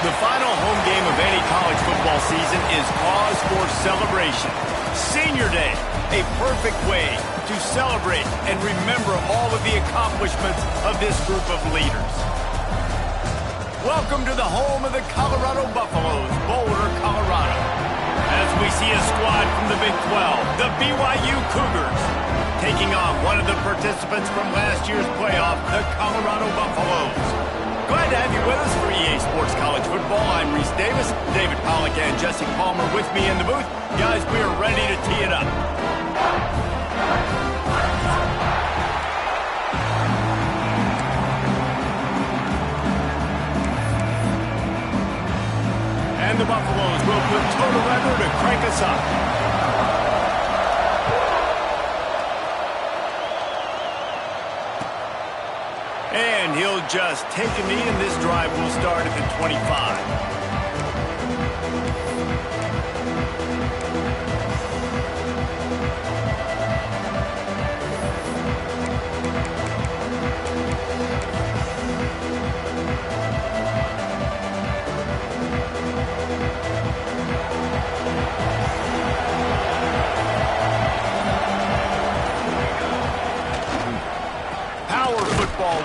The final home game of any college football season is cause for celebration. Senior Day, a perfect way to celebrate and remember all of the accomplishments of this group of leaders. Welcome to the home of the Colorado Buffaloes, Boulder, Colorado. As we see a squad from the Big 12, the BYU Cougars, taking on one of the participants from last year's playoff, the Colorado Buffaloes. Glad to have you with us for EA Sports College Football. I'm Reese Davis, David Pollack and Jesse Palmer with me in the booth. Guys, we are ready to tee it up. And the Buffaloes will put total leather to crank us up. And he'll just take a knee, and this drive will start at the 25.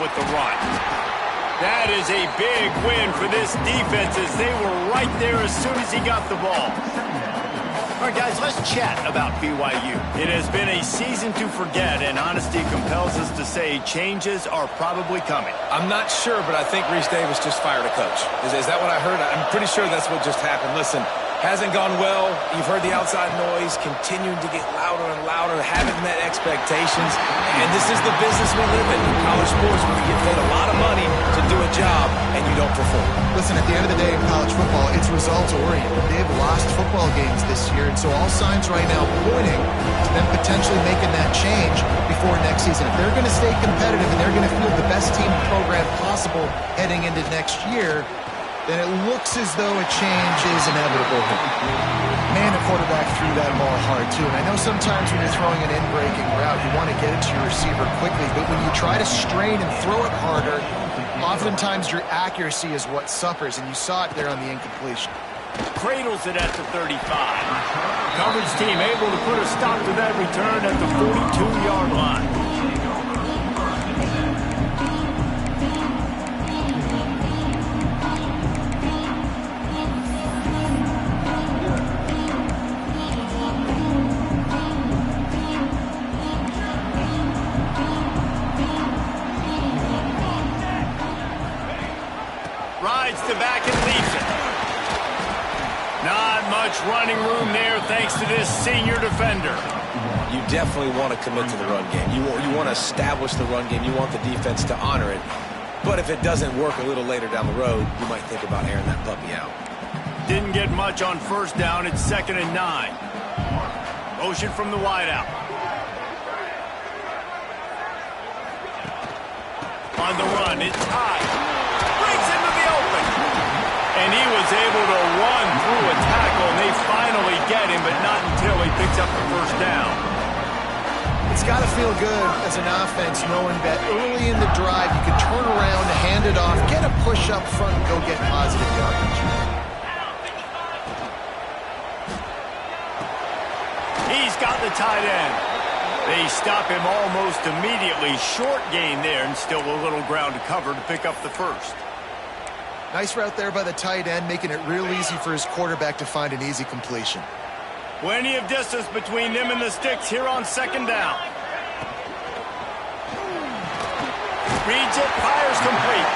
With the run. That is a big win for this defense as they were right there as soon as he got the ball. All right, guys, let's chat about BYU. It has been a season to forget, and honesty compels us to say changes are probably coming. I'm not sure, but I think Reese Davis just fired a coach. Is that what I heard? I'm pretty sure that's what just happened. Listen, hasn't gone well. You've heard the outside noise, continuing to get louder and louder, haven't met expectations. And this is the business we live in college sports, where you get paid a lot of money to do a job and you don't perform. Listen, at the end of the day in college football, it's results-oriented. They've lost football games this year, and so all signs right now pointing to them potentially making that change before next season. If they're going to stay competitive and they're going to field the best team program possible heading into next year, then it looks as though a change is inevitable. Man, the quarterback threw that ball hard, too. And I know sometimes when you're throwing an in-breaking route, you want to get it to your receiver quickly. But when you try to strain and throw it harder, oftentimes your accuracy is what suffers. And you saw it there on the incompletion. Cradles it at the 35. Coverage team able to put a stop to that return at the 42-yard line. Rides to back and leaves it. Not much running room there thanks to this senior defender. You definitely want to commit to the run game. You want to establish the run game. You want the defense to honor it. But if it doesn't work a little later down the road, you might think about airing that puppy out. Didn't get much on first down. It's 2nd and 9. Motion from the wideout. On the run, it's high. Into the open. And he was able to run through a tackle, and they finally get him, but not until he picks up the first down. It's got to feel good as an offense knowing that early in the drive you can turn around, hand it off, get a push up front, and go get positive yardage. He's got the tight end. They stop him almost immediately. Short gain there, and still a little ground to cover to pick up the first. Nice route there by the tight end, making it real easy for his quarterback to find an easy completion. Plenty of distance between them and the sticks here on 2nd down. Reads it, fires complete.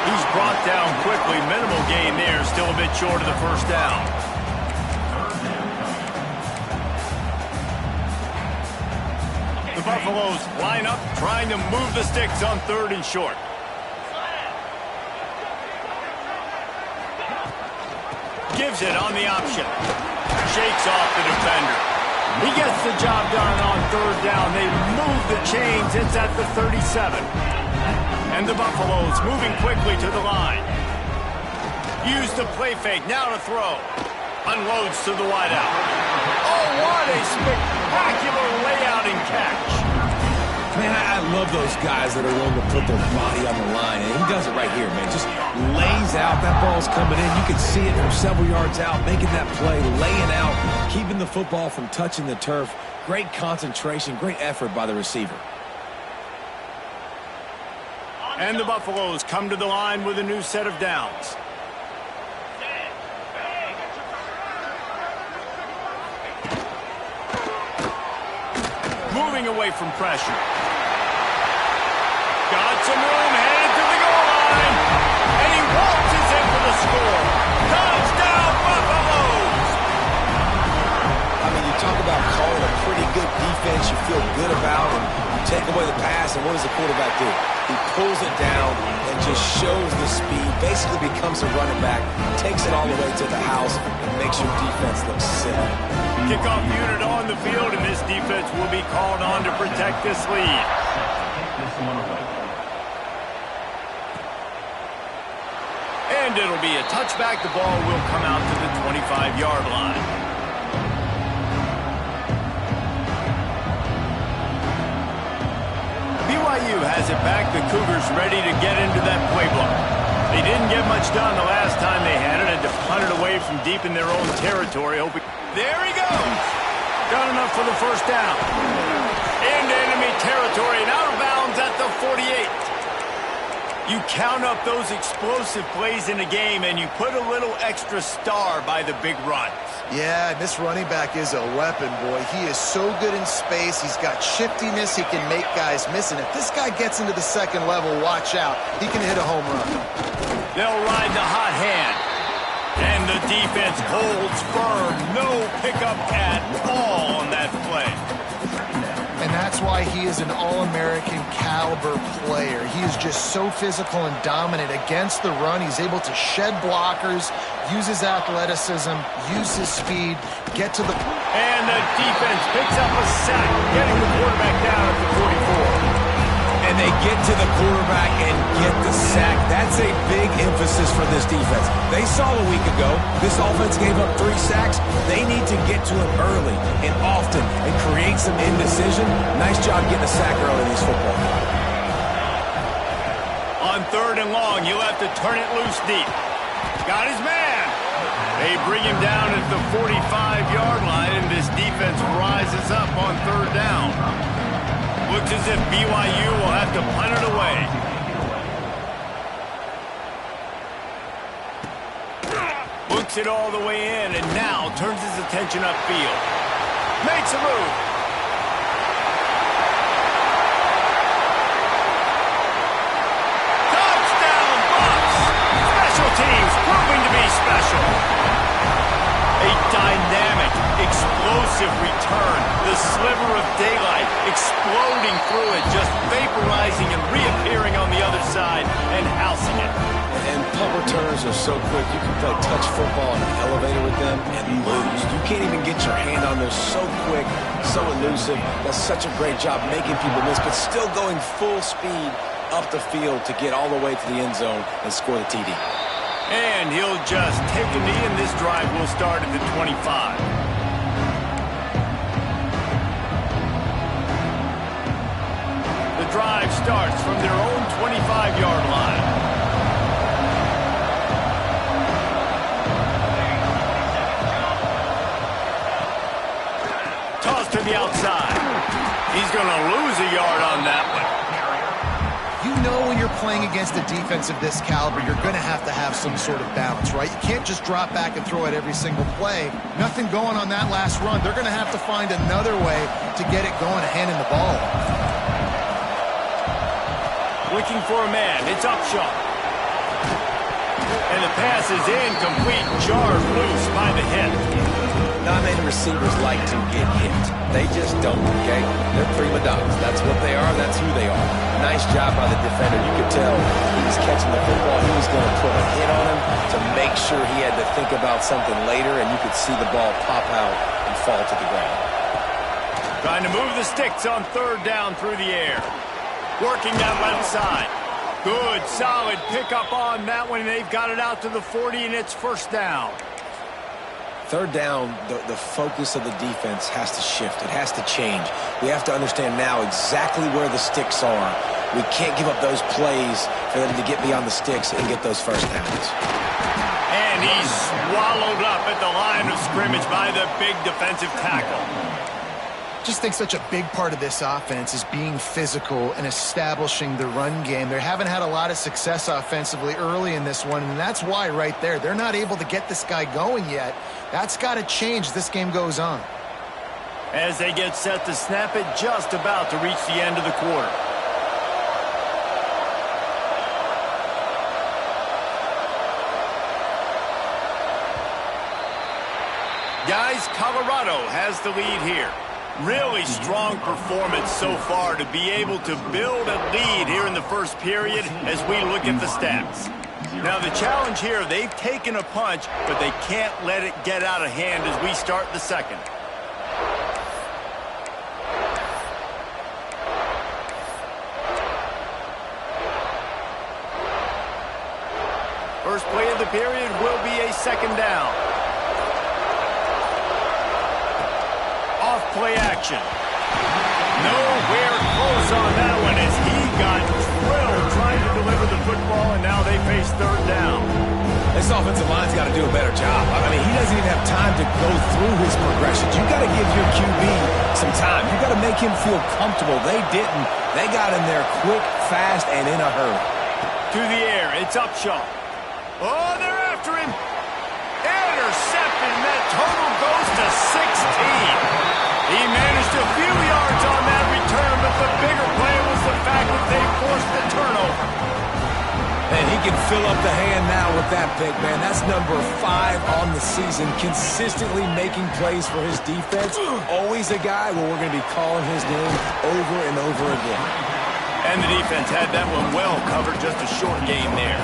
He's brought down quickly. Minimal gain there, still a bit short of the first down. The Buffaloes line up, trying to move the sticks on 3rd and short. Gives it on the option. Shakes off the defender. He gets the job done on 3rd down. They move the chains. It's at the 37. And the Buffaloes moving quickly to the line. Use the play fake. Now to throw. Unloads to the wideout. Oh, what a spectacular layout and catch. Man, I love those guys that are willing to put their body on the line, and he does it right here, man. Just lays out. That ball's coming in. You can see it from several yards out, making that play, laying out, keeping the football from touching the turf. Great concentration, great effort by the receiver. And the Buffaloes come to the line with a new set of downs. Moving away from pressure. Got some room, headed to the goal line. And he waltzes in for the score. Touchdown, Buffaloes! I mean, you talk about calling a pretty good defense you feel good about, and you take away the pass, and what does the quarterback do? He pulls it down and just shows the speed, basically becomes a running back, takes it all the way to the house, and makes your defense look silly. Kickoff unit on the field, and this defense will be called on to protect this lead. And it'll be a touchback. The ball will come out to the 25-yard line. BYU has it back. The Cougars ready to get into that playbook. They didn't get much done the last time they had it. Had to punt it away from deep in their own territory. There he goes. Got enough for the first down. Into enemy territory and out of bounds at the 48. You count up those explosive plays in a game and you put a little extra star by the big runs. Yeah, this running back is a weapon, boy. He is so good in space. He's got shiftiness. He can make guys miss. And if this guy gets into the second level, watch out. He can hit a home run. They'll ride the hot hand. And the defense holds firm. No pickup at all on that play. And that's why he is an All-American caliber player. He is just so physical and dominant against the run. He's able to shed blockers, use his athleticism, use his speed, get to the... And the defense picks up a sack, getting the quarterback down at the 44. And they get to the quarterback and get the sack. That's a big emphasis for this defense. They saw a week ago, this offense gave up 3 sacks. They need to get to him early and often and create some indecision. Nice job getting a sack early in this football. On 3rd and long, you'll have to turn it loose deep. Got his man. They bring him down at the 45-yard line, and this defense rises up on 3rd down. Looks as if BYU will have to punt it away. Looks it all the way in, and now turns his attention upfield. Makes a move. Touchdown, Bucks! Special teams proving to be special. A dynamic, explosive return. The sliver of daylight exploding through it, just vaporizing and reappearing on the other side and housing it. And punt returns are so quick. You can play touch football in an elevator with them and lose. You can't even get your hand on there. So quick, so elusive. Does such a great job making people miss, but still going full speed up the field to get all the way to the end zone and score the TD. And he'll just take a knee, and this drive will start at the 25. The drive starts from their own 25-yard line. Toss to the outside. He's going to lose a yard on that one. You know when you're playing against a defense of this caliber, you're going to have some sort of balance, right? You can't just drop back and throw it every single play. Nothing going on that last run. They're going to have to find another way to get it going, handing the ball off. Looking for a man. It's Upshaw. And the pass is incomplete, jarred loose by the hit. Not many receivers like to get hit. They just don't, okay? They're prima donnas. That's what they are. That's who they are. Nice job by the defender. You could tell he was catching the football. He was going to put a hit on him to make sure he had to think about something later, and you could see the ball pop out and fall to the ground. Trying to move the sticks on 3rd down through the air. Working that left side. Good, solid pickup on that one. They've got it out to the 40, and it's 1st down. Third down, the focus of the defense has to shift. It has to change. We have to understand now exactly where the sticks are. We can't give up those plays for them to get beyond the sticks and get those first downs. And he's swallowed up at the line of scrimmage by the big defensive tackle. Just think such a big part of this offense is being physical and establishing the run game. They haven't had a lot of success offensively early in this one, and that's why right there, they're not able to get this guy going yet. That's got to change as this game goes on. As they get set to snap it, just about to reach the end of the quarter. Guys, Colorado has the lead here. Really strong performance so far to be able to build a lead here in the first period as we look at the stats. Now the challenge here, they've taken a punch, but they can't let it get out of hand as we start the second. First play of the period will be a second down. Off-play action. Nowhere close on that one as he got drilled trying to deliver the football, and now they face third down. This offensive line's got to do a better job. I mean, he doesn't even have time to go through his progressions. You've got to give your QB some time. You've got to make him feel comfortable. They didn't. They got in there quick, fast, and in a hurry. To the air. It's Upshaw. Oh, they're after him. Intercepted, and that total goes to 16. He managed a few yards on that return, but the bigger play was the fact that they forced the turnover. And he can fill up the hand now with that pick, man. That's number 5 on the season, consistently making plays for his defense. Always a guy where we're going to be calling his name over and over again. And the defense had that one well covered, just a short game there.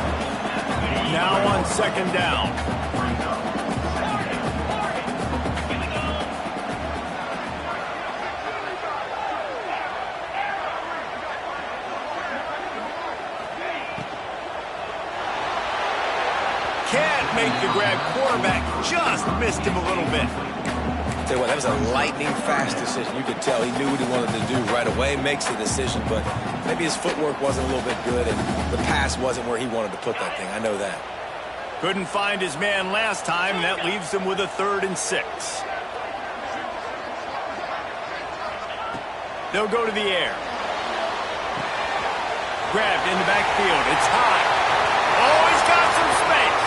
Now on second down. Can't make the grab. Quarterback just missed him a little bit. Tell you what, that was a lightning-fast decision. You could tell he knew what he wanted to do right away, makes the decision, but maybe his footwork wasn't a little bit good, and the pass wasn't where he wanted to put that thing. I know that. Couldn't find his man last time, and that leaves him with a 3rd and 6. They'll go to the air. Grabbed in the backfield. It's high. Oh, he's got some space.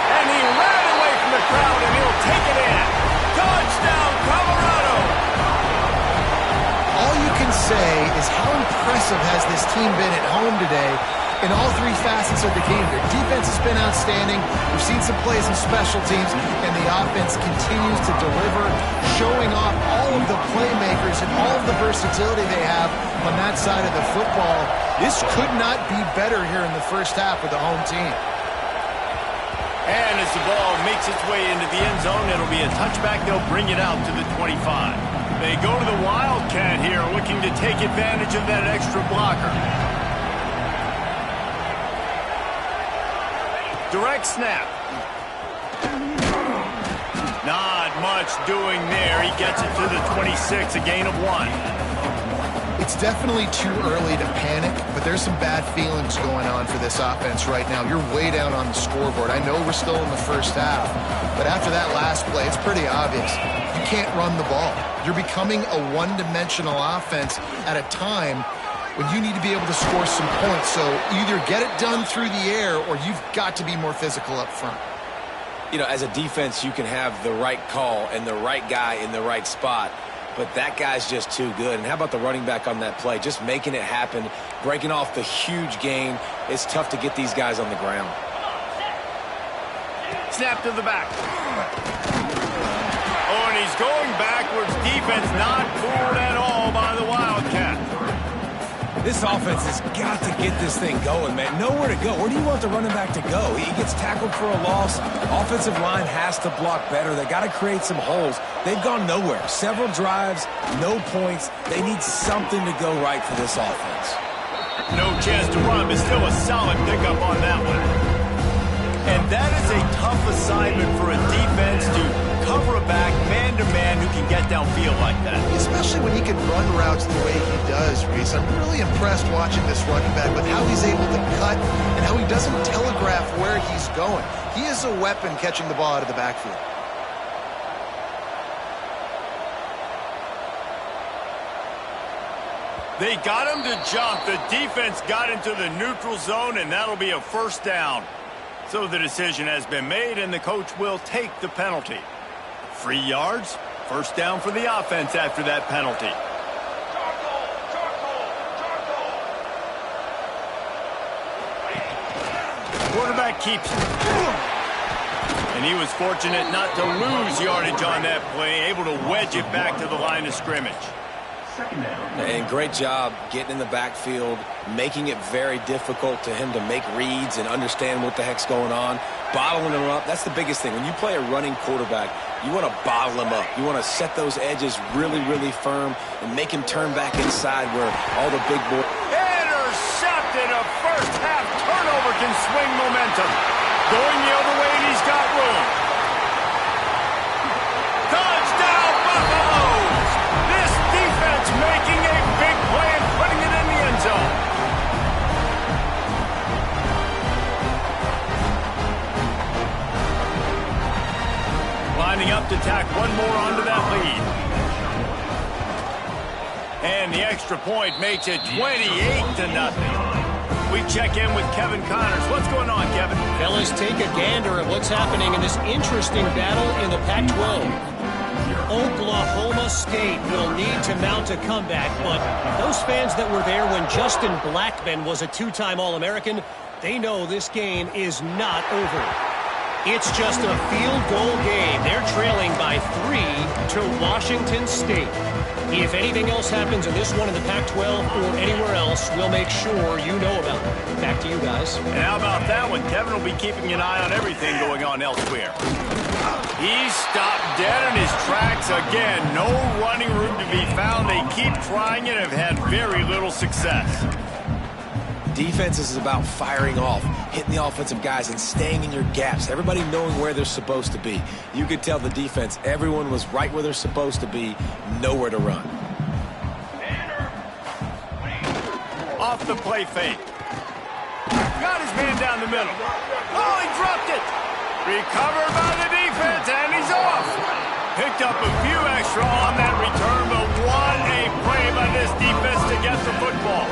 And he ran away from the crowd, and he'll take it in. Touchdown, Colorado! All you can say is how impressive has this team been at home today in all 3 facets of the game. Their defense has been outstanding. We've seen some plays in special teams, and the offense continues to deliver, showing off all of the playmakers and all of the versatility they have on that side of the football. This could not be better here in the first half with the home team. And as the ball makes its way into the end zone, it'll be a touchback. They'll bring it out to the 25. They go to the Wildcat here, looking to take advantage of that extra blocker. Direct snap. Not much doing there. He gets it to the 26, a gain of 1. It's definitely too early to panic, but there's some bad feelings going on for this offense right now. You're way down on the scoreboard. I know we're still in the first half, but after that last play, it's pretty obvious. You can't run the ball. You're becoming a one-dimensional offense at a time when you need to be able to score some points. So either get it done through the air or you've got to be more physical up front. You know, as a defense, you can have the right call and the right guy in the right spot, but that guy's just too good. And how about the running back on that play? Just making it happen, breaking off the huge gain. It's tough to get these guys on the ground. Snap to the back. Oh, and he's going backwards. Defense not fooled at all by the Wildcat. This offense has got to get this thing going, man. Nowhere to go. Where do you want the running back to go? He gets tackled for a loss. Offensive line has to block better. They got to create some holes. They've gone nowhere. Several drives, no points. They need something to go right for this offense. No chance to run, but still a solid pickup on that one. And that is a tough assignment for a defense to can get downfield like that. Especially when he can run routes the way he does, Reese. I'm really impressed watching this running back with how he's able to cut and how he doesn't telegraph where he's going. He is a weapon catching the ball out of the backfield. They got him to jump. The defense got into the neutral zone, and that'll be a first down. So the decision has been made, and the coach will take the penalty. 3 yards, first down for the offense after that penalty. Quarterback keeps it. And he was fortunate not to lose yardage on that play, able to wedge it back to the line of scrimmage. And great job getting in the backfield, making it very difficult to him to make reads and understand what the heck's going on, bottling him up. That's the biggest thing. When you play a running quarterback, you want to bottle him up. You want to set those edges really, really firm and make him turn back inside where all the big boys. Intercepted. A first half turnover can swing momentum. Going the other way, and he's got room. Touchdown, Buffaloes! This defense making a big play and putting it in the end zone. Lining up to tack one more onto that lead. And the extra point makes it 28-0. We check in with Kevin Connors. What's going on, Kevin? Fellas, take a gander at what's happening in this interesting battle in the Pac-12. Oklahoma State will need to mount a comeback, but those fans that were there when Justin Blackmon was a two-time All-American, they know this game is not over. It's just a field goal game. They're trailing by 3 to Washington State. If anything else happens in this one in the Pac-12 or anywhere else, we'll make sure you know about it. Back to you guys. And how about that one? Kevin will be keeping an eye on everything going on elsewhere. He stopped dead in his tracks again. No running room to be found. They keep trying it and have had very little success. Defense is about firing off, hitting the offensive guys and staying in your gaps. Everybody knowing where they're supposed to be. You could tell the defense, everyone was right where they're supposed to be, nowhere to run. Off the play fake. Got his man down the middle. Oh, he dropped it. Recovered by the defense, and he's off. Picked up a few extra on that return, but what a play by this defense to get the football.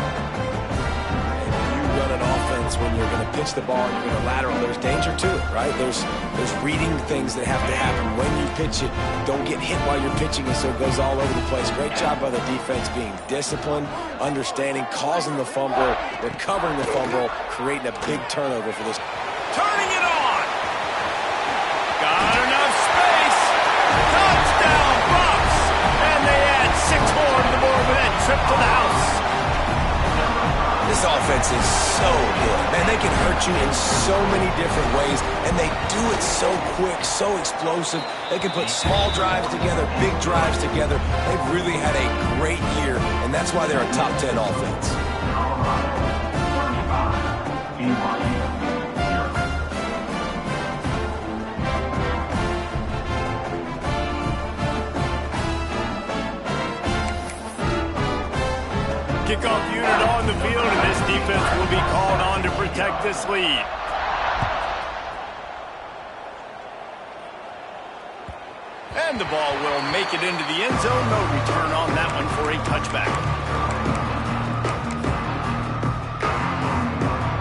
Run an offense when you're going to pitch the ball, you're going to lateral. There's danger to it, right? There's reading things that have to happen when you pitch it. Don't get hit while you're pitching it, so it goes all over the place. Great job by the defense being disciplined, understanding, causing the fumble, recovering the fumble, creating a big turnover for this. Turning it on. Got enough space. Touchdown, Bucks. And they add 6 more to the board with that trip to the house. This offense is so good. Man, they can hurt you in so many different ways, and they do it so quick, so explosive. They can put small drives together, big drives together. They've really had a great year, and that's why they're a top 10 offense. Kickoff unit on the field, and this defense will be called on to protect this lead. And the ball will make it into the end zone. No return on that one for a touchback.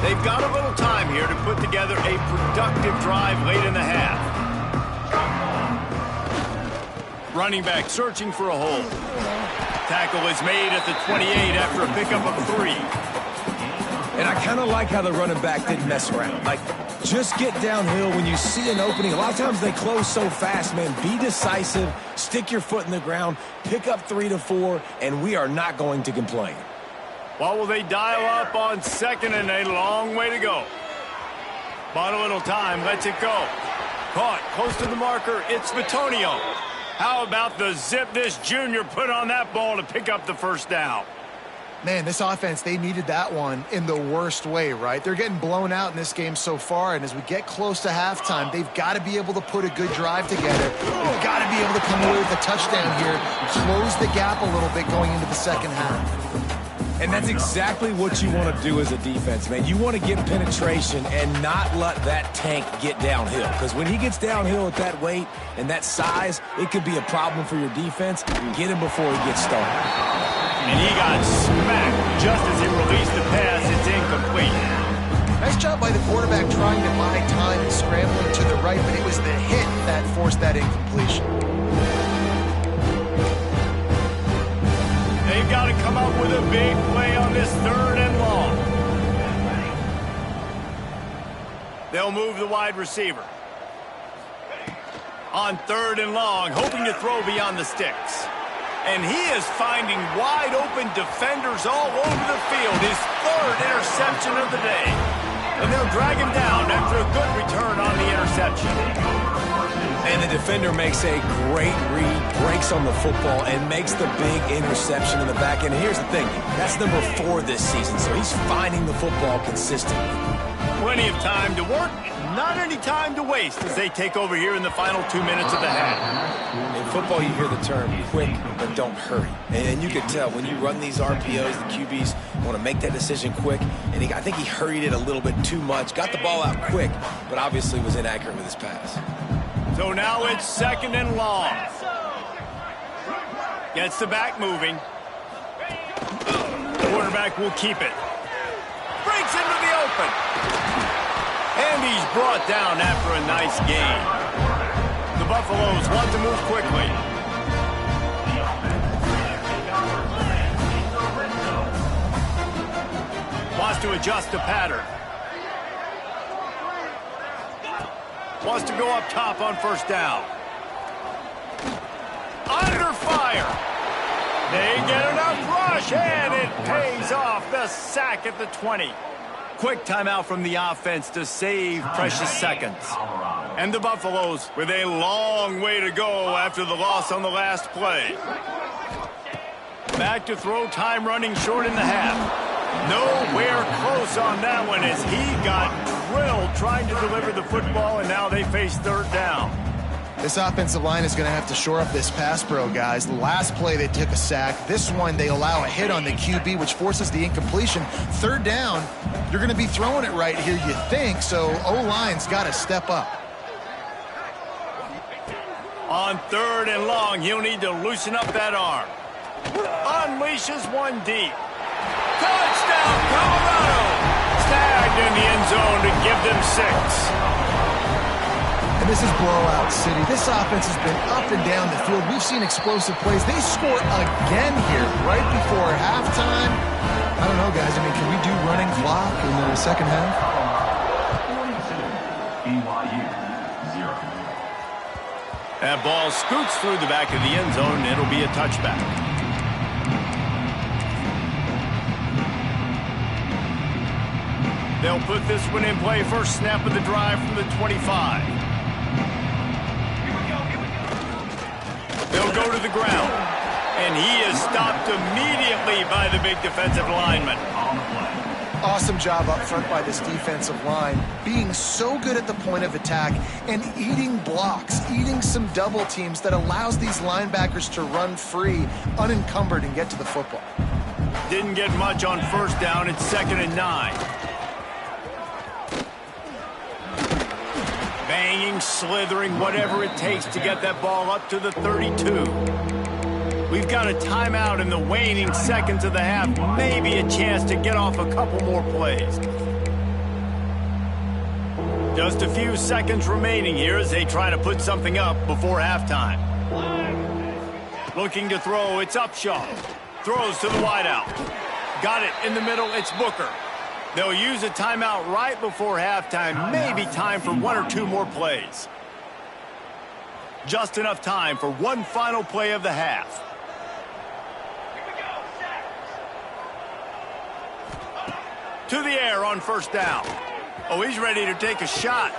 They've got a little time here to put together a productive drive late in the half. Running back searching for a hole. Tackle is made at the 28 after a pickup of 3. And I kind of like how the running back didn't mess around. Like, just get downhill when you see an opening. A lot of times they close so fast, man. Be decisive, stick your foot in the ground, pick up 3 to 4, and we are not going to complain. What will they dial up on second and a long way to go? Bought a little time, lets it go. Caught, close to the marker, it's Bitonio. How about the zip this junior put on that ball to pick up the first down? Man, this offense, they needed that one in the worst way, right? They're getting blown out in this game so far, and as we get close to halftime, they've got to be able to put a good drive together. They've got to be able to come away with a touchdown here, close the gap a little bit going into the second half. And that's exactly what you want to do as a defense, man. You want to get penetration and not let that tank get downhill. Because when he gets downhill at that weight and that size, it could be a problem for your defense. Get him before he gets started. And he got smacked just as he released the pass. It's incomplete. Nice job by the quarterback trying to buy time and scrambling to the right, but it was the hit that forced that incompletion. They've got to come up with a big play on this 3rd and long. They'll move the wide receiver. On 3rd and long, hoping to throw beyond the sticks. And he is finding wide-open defenders all over the field. His 3rd interception of the day. And they'll drag him down after a good return on the interception. And the defender makes a great read, breaks on the football, and makes the big interception in the back end. And here's the thing, that's number 4 this season, so he's finding the football consistently. Plenty of time to work, not any time to waste as they take over here in the final 2 minutes of the half. In football, you hear the term quick, but don't hurry. And you can tell when you run these RPOs, the QBs want to make that decision quick. And I think he hurried it a little bit too much, got the ball out quick, but obviously was inaccurate with his pass. So now it's 2nd and long. Gets the back moving. The quarterback will keep it. Breaks into the open. And he's brought down after a nice gain. The Buffaloes want to move quickly. Wants to adjust the pattern. Wants to go up top on 1st down. Under fire. They get enough rush, and it pays off. The sack at the 20. Quick timeout from the offense to save precious seconds. And the Buffaloes with a long way to go after the loss on the last play. Back to throw, time running short in the half. Nowhere close on that one as he got drilled trying to deliver the football, and now they face 3rd down. This offensive line is going to have to shore up this pass pro, guys. The last play they took a sack. This one they allow a hit on the QB, which forces the incompletion. 3rd down, you're going to be throwing it right here, you think, so O-line's got to step up. On 3rd and long, he'll need to loosen up that arm. Unleashes one deep. Touchdown, Colorado! Snagged in the end zone to give them 6. And this is blowout city. This offense has been up and down the field. We've seen explosive plays. They score again here right before halftime. I don't know, guys. I mean, can we do running clock in the second half? That ball scoots through the back of the end zone, and it'll be a touchback. They'll put this one in play. First snap of the drive from the 25. They'll go to the ground. And he is stopped immediately by the big defensive lineman. Awesome job up front by this defensive line, being so good at the point of attack and eating blocks, eating some double teams that allows these linebackers to run free, unencumbered, and get to the football. Didn't get much on 1st down. It's 2nd and 9. Banging, slithering, whatever it takes to get that ball up to the 32. We've got a timeout in the waning seconds of the half. Maybe a chance to get off a couple more plays. Just a few seconds remaining here as they try to put something up before halftime. Looking to throw, it's Upshaw. Throws to the wideout. Got it in the middle, it's Booker. They'll use a timeout right before halftime. Maybe time for 1 or 2 more plays. Just enough time for one final play of the half. To the air on 1st down. Oh, he's ready to take a shot.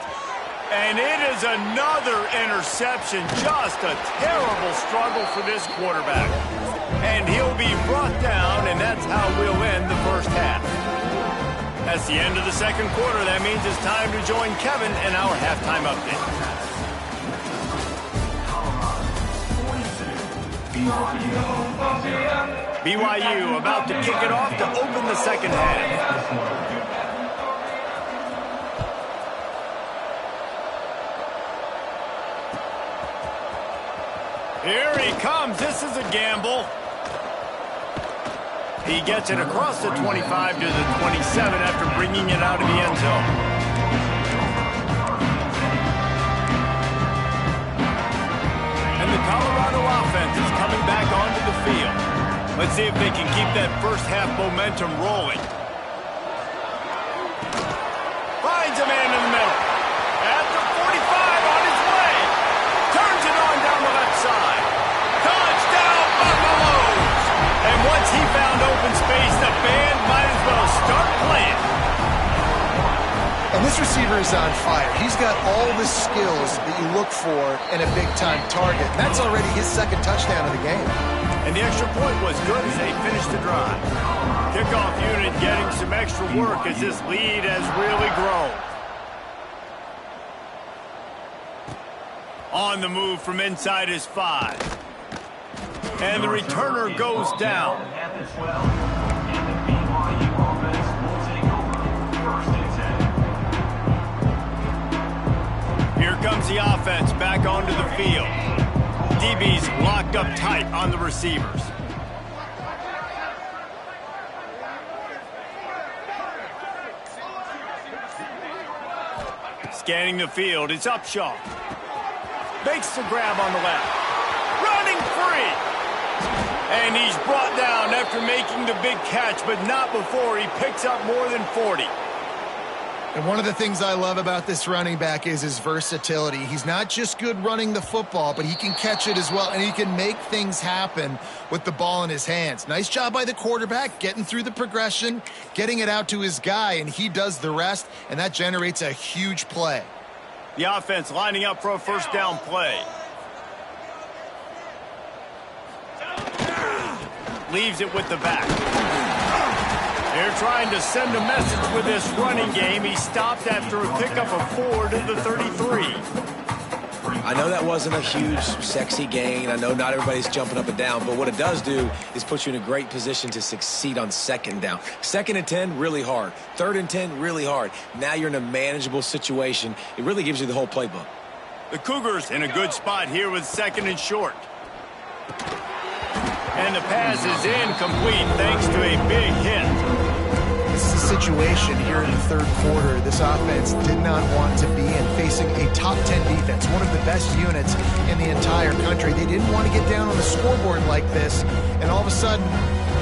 And it is another interception. Just a terrible struggle for this quarterback. And he'll be brought down, and that's how we'll end the first half. That's the end of the second quarter. That means it's time to join Kevin in our halftime update. BYU about to kick it off to open the second half. Here he comes. This is a gamble. He gets it across the 25 to the 27 after bringing it out of the end zone. And the Colorado offense is coming back onto the field. Let's see if they can keep that first half momentum rolling. Finds a man in the middle. At the 45 on his way. Turns it on down the left side. Touchdown, Buffaloes! And once he found open space, the band might as well start playing. And this receiver is on fire. He's got all the skills that you look for in a big-time target. That's already his second touchdown of the game. And the extra point was good as they finished the drive. Kickoff unit getting some extra work as this lead has really grown. On the move from inside his 5. And the returner goes down. Here comes the offense back onto the field. DB's locked up tight on the receivers. Scanning the field, it's Upshaw. Makes the grab on the left. Running free. And he's brought down after making the big catch, but not before he picks up more than 40. And one of the things I love about this running back is his versatility. He's not just good running the football, but he can catch it as well, and he can make things happen with the ball in his hands. Nice job by the quarterback, getting through the progression, getting it out to his guy, and he does the rest, and that generates a huge play. The offense lining up for a first down play. Leaves it with the back. They're trying to send a message with this running game. He stopped after a pickup of 4 to the 33. I know that wasn't a huge, sexy gain. I know not everybody's jumping up and down, but what it does do is put you in a great position to succeed on second down. Second and 10, really hard. Third and 10, really hard. Now you're in a manageable situation. It really gives you the whole playbook. The Cougars in a good spot here with second and short. And the pass is incomplete thanks to a big hit. This is a situation here in the third quarter this offense did not want to be in, facing a top 10 defense, one of the best units in the entire country. They didn't want to get down on the scoreboard like this and all of a sudden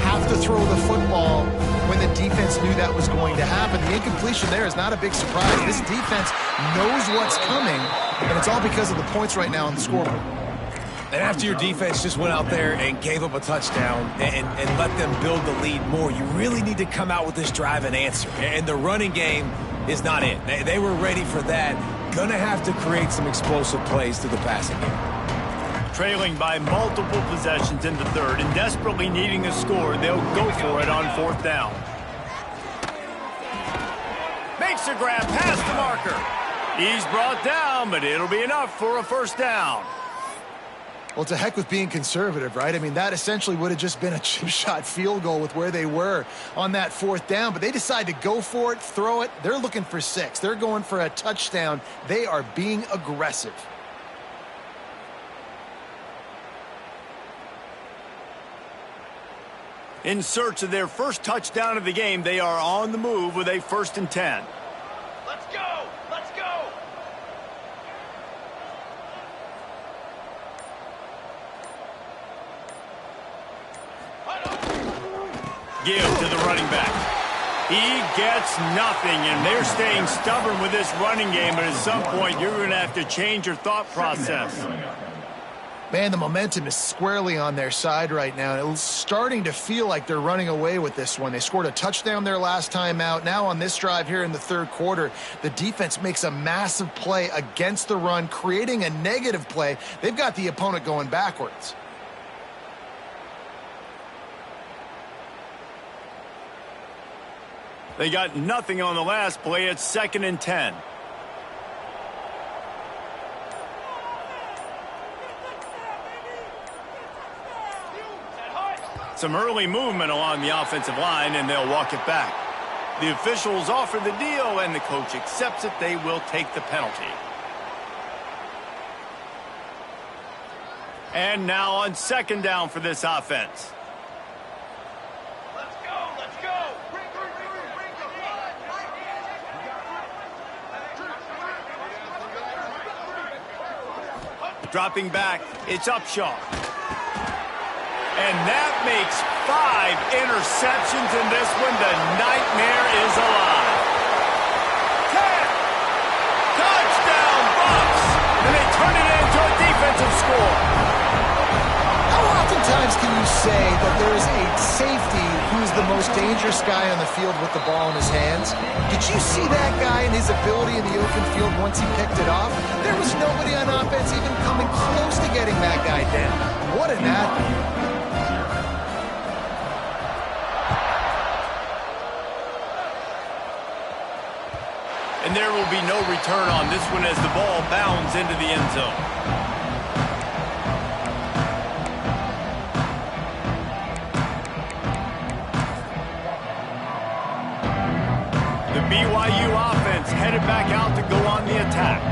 have to throw the football when the defense knew that was going to happen. The incompletion there is not a big surprise. This defense knows what's coming, and it's all because of the points right now on the scoreboard. And after your defense just went out there and gave up a touchdown and let them build the lead more, you really need to come out with this drive and answer. And the running game is not it. They were ready for that. Gonna have to create some explosive plays through the passing game. Trailing by multiple possessions in the third and desperately needing a score, they'll go for it on fourth down. Makes a grab past the marker. He's brought down, but it'll be enough for a first down. Well, to heck with being conservative, right? I mean, that essentially would have just been a chip shot field goal with where they were on that fourth down, but they decide to go for it, throw it. They're looking for 6. They're going for a touchdown. They are being aggressive. In search of their first touchdown of the game, they are on the move with a 1st and 10. Let's go! Let's go! Give to the running back. He gets nothing, and they're staying stubborn with this running game, but at some point you're going to have to change your thought process. Man, the momentum is squarely on their side right now. It's starting to feel like they're running away with this one. They scored a touchdown their last time out. Now on this drive here in the third quarter, the defense makes a massive play against the run, creating a negative play. They've got the opponent going backwards. They got nothing on the last play. It's 2nd and 10. Some early movement along the offensive line, and they'll walk it back. The officials offer the deal, and the coach accepts it. They will take the penalty. And now on 2nd down for this offense. Let's go, let's go. Dropping back, it's Upshaw. And that makes 5 interceptions in this one. The nightmare is alive. 10. Touchdown, Bucks! And they turn it into a defensive score. How oftentimes can you say that there is a safety who's the most dangerous guy on the field with the ball in his hands? Did you see that guy and his ability in the open field once he picked it off? There was nobody on offense even coming close to getting that guy down. What an athlete. And there will be no return on this one as the ball bounds into the end zone. The BYU offense headed back out to go on the attack.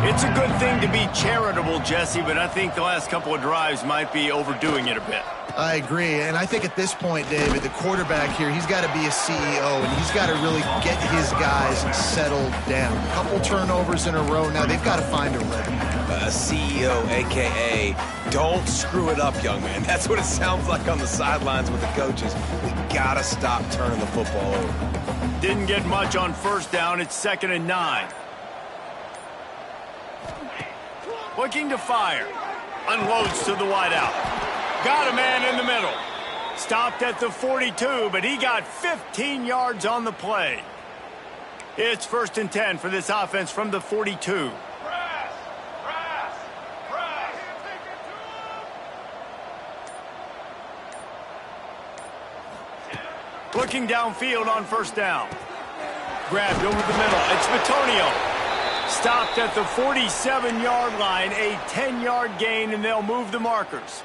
It's a good thing to be charitable, Jesse, but I think the last couple of drives might be overdoing it a bit. I agree, and I think at this point, David, the quarterback here, he's got to be a CEO, and he's got to really get his guys settled down. A couple turnovers in a row now. They've got to find a rhythm. A CEO, a.k.a. don't screw it up, young man. That's what it sounds like on the sidelines with the coaches. We got to stop turning the football over. Didn't get much on 1st down. It's 2nd and 9. Looking to fire. Unloads to the wideout. Got a man in the middle. Stopped at the 42, but he got 15 yards on the play. It's 1st and 10 for this offense from the 42. Press, press, press. Looking downfield on 1st down. Grabbed over the middle. It's Bitonio. Stopped at the 47-yard line. A 10-yard gain, and they'll move the markers.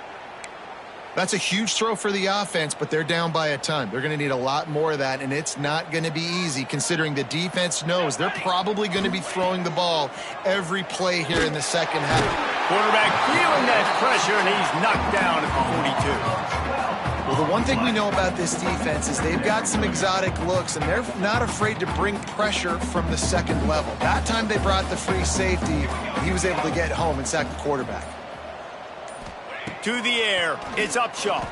That's a huge throw for the offense, but they're down by a ton. They're going to need a lot more of that, and it's not going to be easy considering the defense knows they're probably going to be throwing the ball every play here in the second half. Quarterback feeling that pressure, and he's knocked down at the 42. Well, the one thing we know about this defense is they've got some exotic looks, and they're not afraid to bring pressure from the second level. That time they brought the free safety, and he was able to get home and sack the quarterback. To the air, it's Upshaw.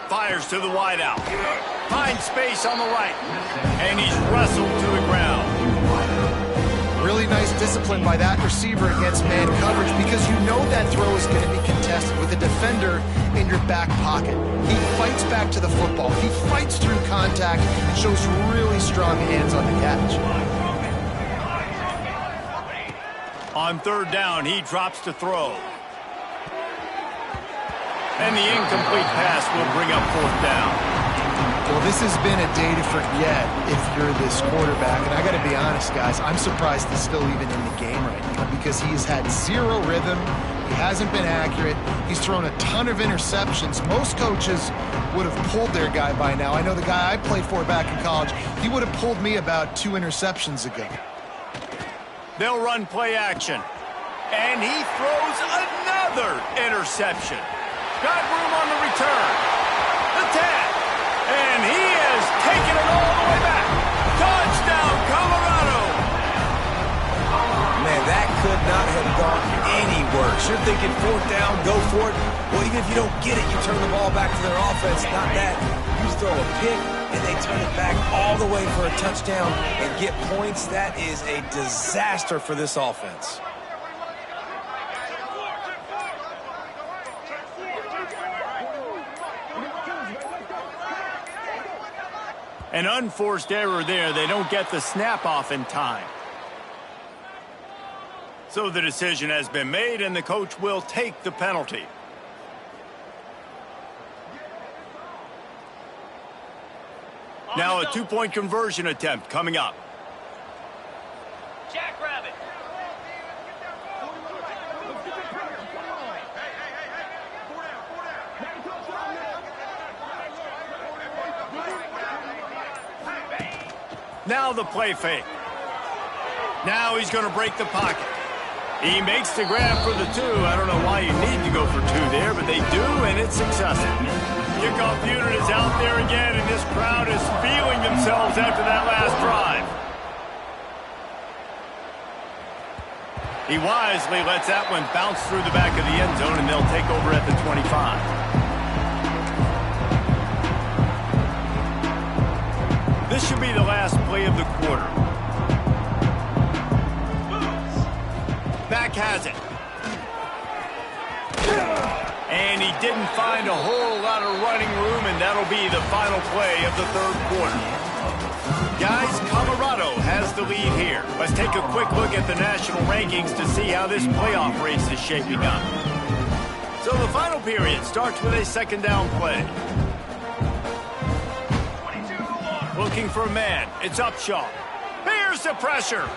Fires to the wideout. Finds space on the right. And he's wrestled to the ground. Really nice discipline by that receiver against man coverage because you know that throw is going to be contested with a defender in your back pocket. He fights back to the football. He fights through contact and shows really strong hands on the catch. On 3rd down, he drops to throw. And the incomplete pass will bring up 4th down. Well, this has been a day to forget if you're this quarterback. And I got to be honest, guys, I'm surprised he's still even in the game right now because he's had zero rhythm. He hasn't been accurate. He's thrown a ton of interceptions. Most coaches would have pulled their guy by now. I know the guy I played for back in college, he would have pulled me about 2 interceptions ago. They'll run play action. And he throws another interception. Got room on the return. The 10. And he has taken it all the way back. Touchdown, Colorado. Man, that could not have gone any worse. You're thinking 4th down, go for it. Well, even if you don't get it, you turn the ball back to their offense. Not that. You throw a pick, and they turn it back all the way for a touchdown and get points. That is a disaster for this offense. An unforced error there. They don't get the snap off in time. So the decision has been made, and the coach will take the penalty. Now a two-point conversion attempt coming up. Jackrabbit. Now the play fake. Now he's going to break the pocket. He makes the grab for the two. I don't know why you need to go for two there, but they do, and it's successful. Kickoff unit is out there again, and this crowd is feeling themselves after that last drive. He wisely lets that one bounce through the back of the end zone, and they'll take over at the 25. This should be the last play of the quarter. Mack has it. And he didn't find a whole lot of running room, and that'll be the final play of the third quarter. Guys, Colorado has the lead here. Let's take a quick look at the national rankings to see how this playoff race is shaping up. So the final period starts with a second down play. Looking for a man. It's Upshaw. Here's the pressure.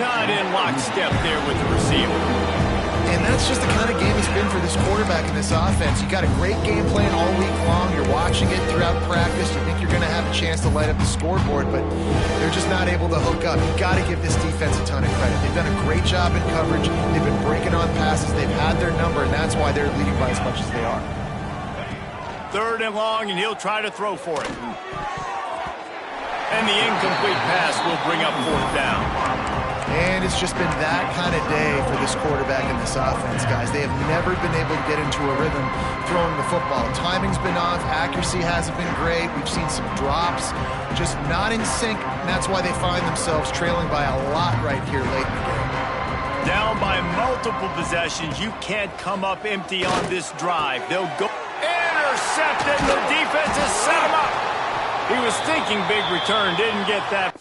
Not in lockstep there with the receiver. And that's just the kind of game it's been for this quarterback in this offense. You got a great game plan all week long. You're watching it throughout practice. You think you're going to have a chance to light up the scoreboard, but they're just not able to hook up. You've got to give this defense a ton of credit. They've done a great job in coverage. They've been breaking on passes. They've had their number, and that's why they're leading by as much as they are. Third and long, and he'll try to throw for it. And the incomplete pass will bring up fourth down. And it's just been that kind of day for this quarterback in this offense, guys. They have never been able to get into a rhythm throwing the football. Timing's been off. Accuracy hasn't been great. We've seen some drops, just not in sync, and that's why they find themselves trailing by a lot right here late in the game. Down by multiple possessions. You can't come up empty on this drive. They'll go. Intercepted. The defense has set him up. He was thinking big return, didn't get that.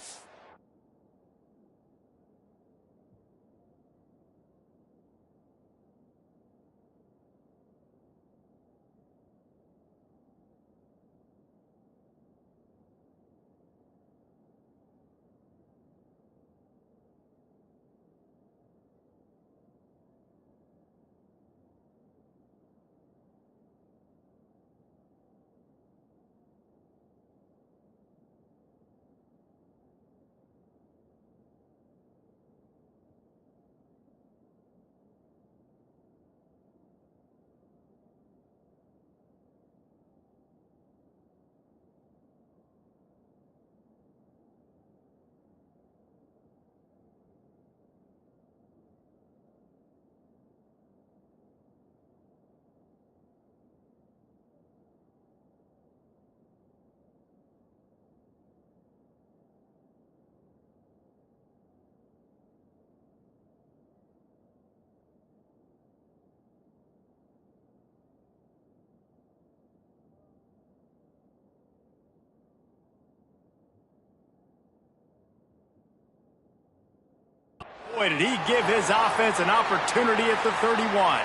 Boy, did he give his offense an opportunity at the 31.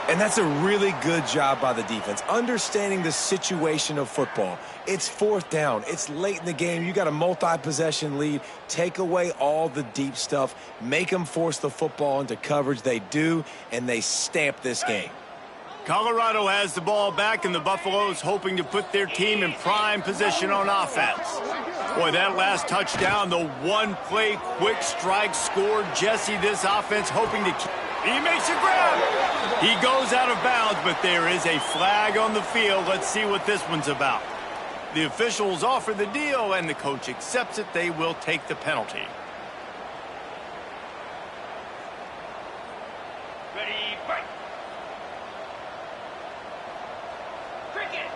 And that's a really good job by the defense, understanding the situation of football. It's fourth down. It's late in the game. You got a multi-possession lead. Take away all the deep stuff. Make them force the football into coverage. They do, and they stamp this game. Colorado has the ball back, and the Buffaloes hoping to put their team in prime position on offense. Boy, that last touchdown, the one-play quick strike scored. Jesse, this offense hoping to keep. He makes a grab. He goes out of bounds, but there is a flag on the field. Let's see what this one's about. The officials offer the deal, and the coach accepts it. They will take the penalty. Ready, fight. Cricket.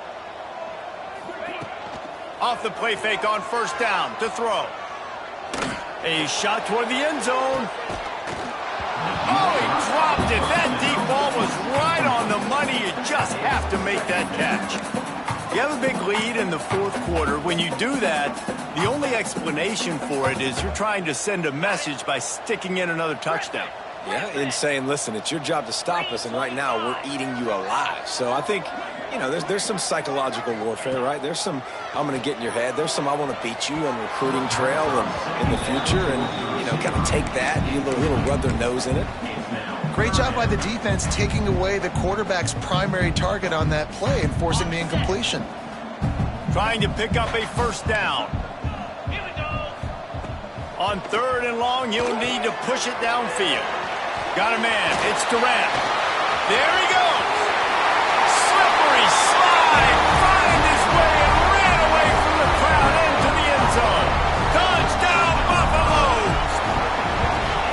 Off the play fake on first down to throw. A shot toward the end zone. Oh, he dropped it. That deep ball was right on the money. You just have to make that catch. You have a big lead in the fourth quarter. When you do that, the only explanation for it is you're trying to send a message by sticking in another touchdown. Yeah, and saying, listen, it's your job to stop us, and right now we're eating you alive. So I think, you know, there's some psychological warfare, right? There's some, I'm going to get in your head. There's some, I want to beat you on recruiting trail and in the future, and, you know, kind of take that, and a little rub their nose in it. Great job by the defense taking away the quarterback's primary target on that play and forcing the incompletion. Trying to pick up a first down. Here we go. On 3rd and long, you'll need to push it downfield. Got a man. It's Durant. There he goes. Slippery slide. Find his way and ran away from the crowd into the end zone. Touchdown, Buffaloes.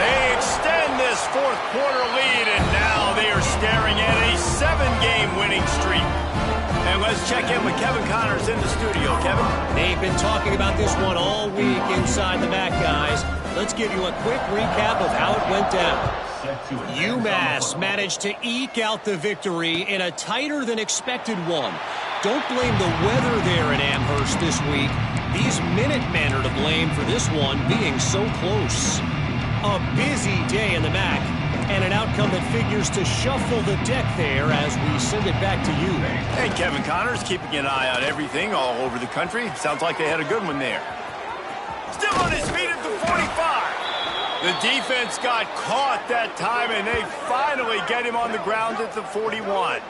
They extend this fourth quarter lead, and now they are staring at a 7-game winning streak. And let's check in with Kevin Connors in the studio. Kevin? They've been talking about this one all week inside the MAC, guys. Let's give you a quick recap of how it went down. UMass managed to eke out the victory in a tighter than expected one. Don't blame the weather there in Amherst this week. These Minutemen are to blame for this one being so close. A busy day in the MAC, and an outcome that figures to shuffle the deck there as we send it back to you. Hey, Kevin Connors, keeping an eye on everything all over the country. Sounds like they had a good one there. Still on his feet at the 45. The defense got caught that time, and they finally get him on the ground at the 41.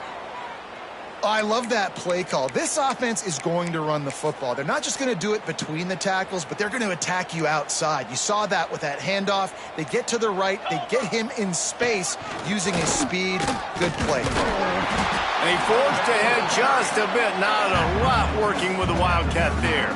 I love that play call. This offense is going to run the football. They're not just going to do it between the tackles, but they're going to attack you outside. You saw that with that handoff. They get to the right. They get him in space using his speed. Good play. And he forged ahead just a bit. Not a lot working with the Wildcat there.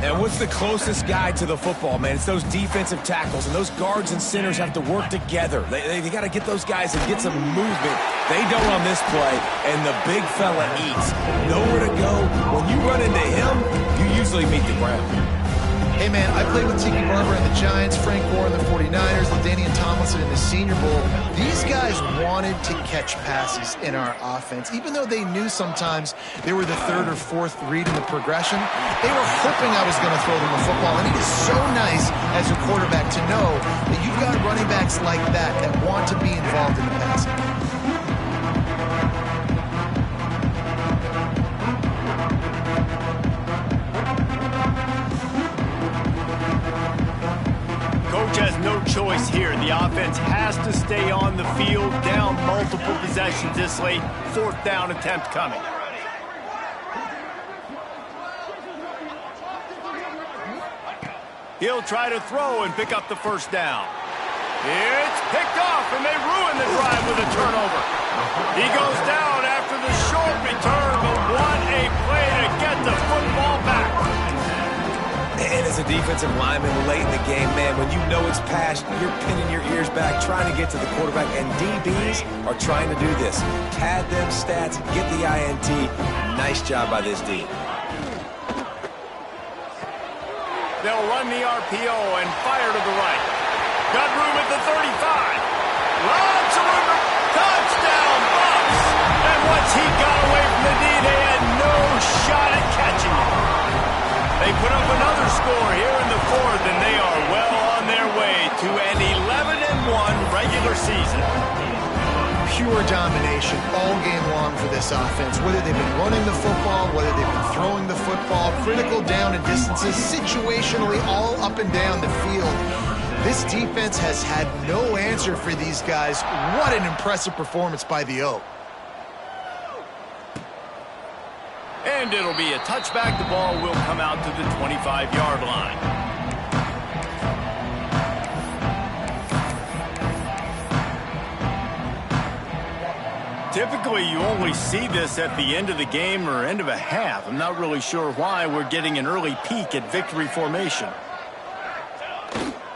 And what's the closest guy to the football, man? It's those defensive tackles, and those guards and centers have to work together. They got to get those guys and get some movement. They don't on this play, and the big fella eats. Nowhere to go. When you run into him, you usually meet the ground. Hey, man, I played with Tiki Barber and the Giants, Frank Gore and the 49ers, LaDainian Tomlinson in the Senior Bowl. These guys wanted to catch passes in our offense. Even though they knew sometimes they were the 3rd or 4th read in the progression, they were hoping I was going to throw them the football. And it is so nice as a quarterback to know that you've got running backs like that that want to be involved in the passing. Coach has no choice here. The offense has to stay on the field, down multiple possessions this late. 4th down attempt coming. He'll try to throw and pick up the first down. It's picked off, and they ruin the drive with a turnover. He goes down after the short return, but what a play to get the football back. And as a defensive lineman late in the game, man, when you know it's past, you're pinning your ears back, trying to get to the quarterback, and DBs are trying to do this. Pad them stats, get the INT. Nice job by this D. They'll run the RPO and fire to the right. Got room at the 35. Lots of room. Touchdown, Bucks. And once he got away from the D, they had no shot at catching him. They put up another score here in the 4th, and they are well on their way to an 11-1 regular season. Pure domination all game long for this offense. Whether they've been running the football, whether they've been throwing the football, critical down and distances, situationally all up and down the field. This defense has had no answer for these guys. What an impressive performance by the O. And it'll be a touchback. The ball will come out to the 25-yard line. Typically, you only see this at the end of the game or end of a half. I'm not really sure why we're getting an early peek at victory formation.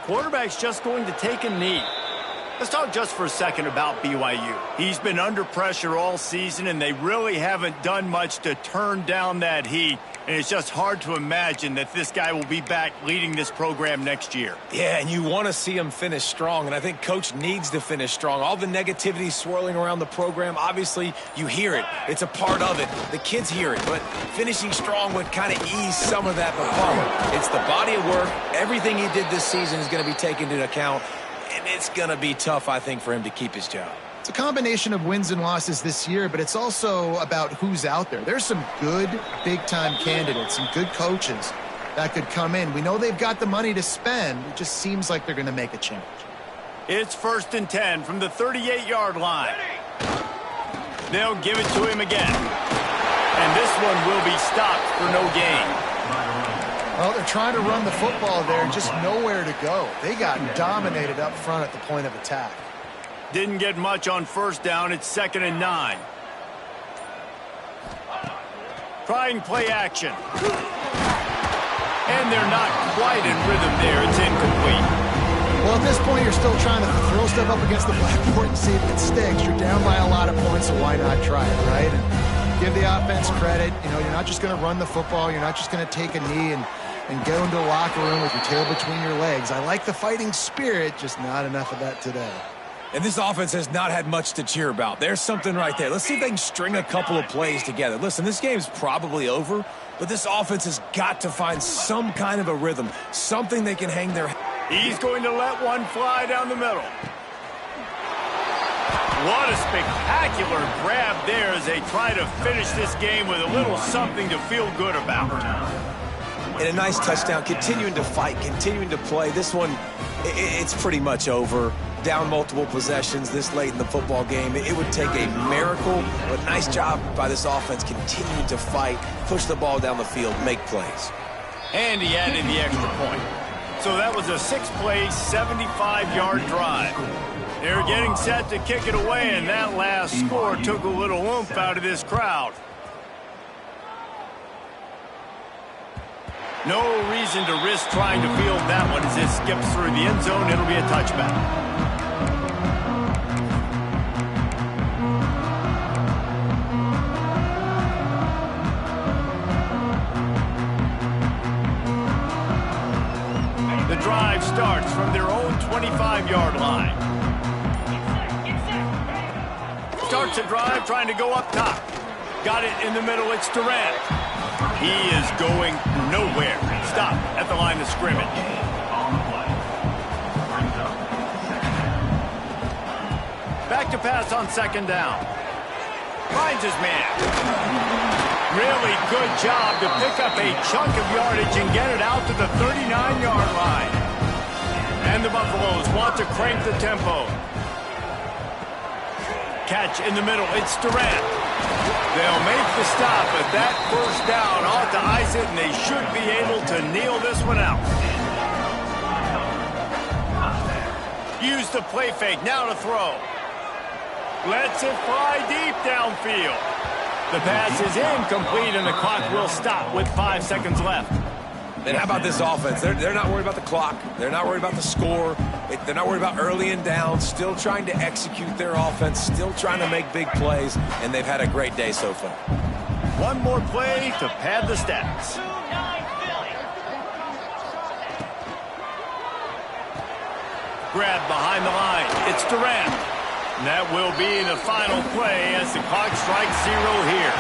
Quarterback's just going to take a knee. Let's talk just for a second about BYU. He's been under pressure all season, and they really haven't done much to turn down that heat. And it's just hard to imagine that this guy will be back leading this program next year. Yeah, and you want to see him finish strong, and I think Coach needs to finish strong. All the negativity swirling around the program, obviously, you hear it. It's a part of it. The kids hear it, but finishing strong would kind of ease some of that bummer. It's the body of work. Everything he did this season is going to be taken into account, and it's going to be tough, I think, for him to keep his job. It's a combination of wins and losses this year, but it's also about who's out there. There's some good big-time candidates, some good coaches that could come in. We know they've got the money to spend. It just seems like they're going to make a change. It's 1st and 10 from the 38-yard line. They'll give it to him again. And this one will be stopped for no gain. Well, they're trying to run the football there, just nowhere to go. They got dominated up front at the point of attack. Didn't get much on 1st down. It's 2nd and 9. Trying play action. And they're not quite in rhythm there. It's incomplete. Well, at this point, you're still trying to throw stuff up against the blackboard and see if it sticks. You're down by a lot of points, so why not try it, right? And give the offense credit. You know, you're not just going to run the football. You're not just going to take a knee and go into the locker room with your tail between your legs. I like the fighting spirit, just not enough of that today. And this offense has not had much to cheer about. There's something right there. Let's see if they can string a couple of plays together. Listen, this game's probably over, but this offense has got to find some kind of a rhythm, something they can hang their... He's going to let one fly down the middle. What a spectacular grab there as they try to finish this game with a little something to feel good about. And a nice touchdown, continuing to fight, continuing to play. This one, it's pretty much over. Down multiple possessions this late in the football game. It would take a miracle, but nice job by this offense continuing to fight, push the ball down the field, make plays. And he added the extra point. So that was a 6-play, 75-yard drive. They're getting set to kick it away, and that last score took a little oomph out of this crowd. No reason to risk trying to field that one as it skips through the end zone. It'll be a touchback. The drive starts from their own 25-yard line. Starts a drive trying to go up top. Got it in the middle. It's Durant. He is going nowhere. Stop at the line of scrimmage. Back to pass on 2nd down. Finds his man. Really good job to pick up a chunk of yardage and get it out to the 39-yard line. And the Buffaloes want to crank the tempo. Catch in the middle. It's Durant. They'll make the stop, but that 1st down ought to ice it, and they should be able to kneel this one out. Use the play fake. Now to throw. Lets it fly deep downfield. The pass is incomplete, and the clock will stop with 5 seconds left. And how about this offense? They're not worried about the clock. They're not worried about the score. They're not worried about early and down. Still trying to execute their offense. Still trying to make big plays. And they've had a great day so far. One more play to pad the stats. Grab behind the line. It's Durant. And that will be the final play as the clock strikes 0 here.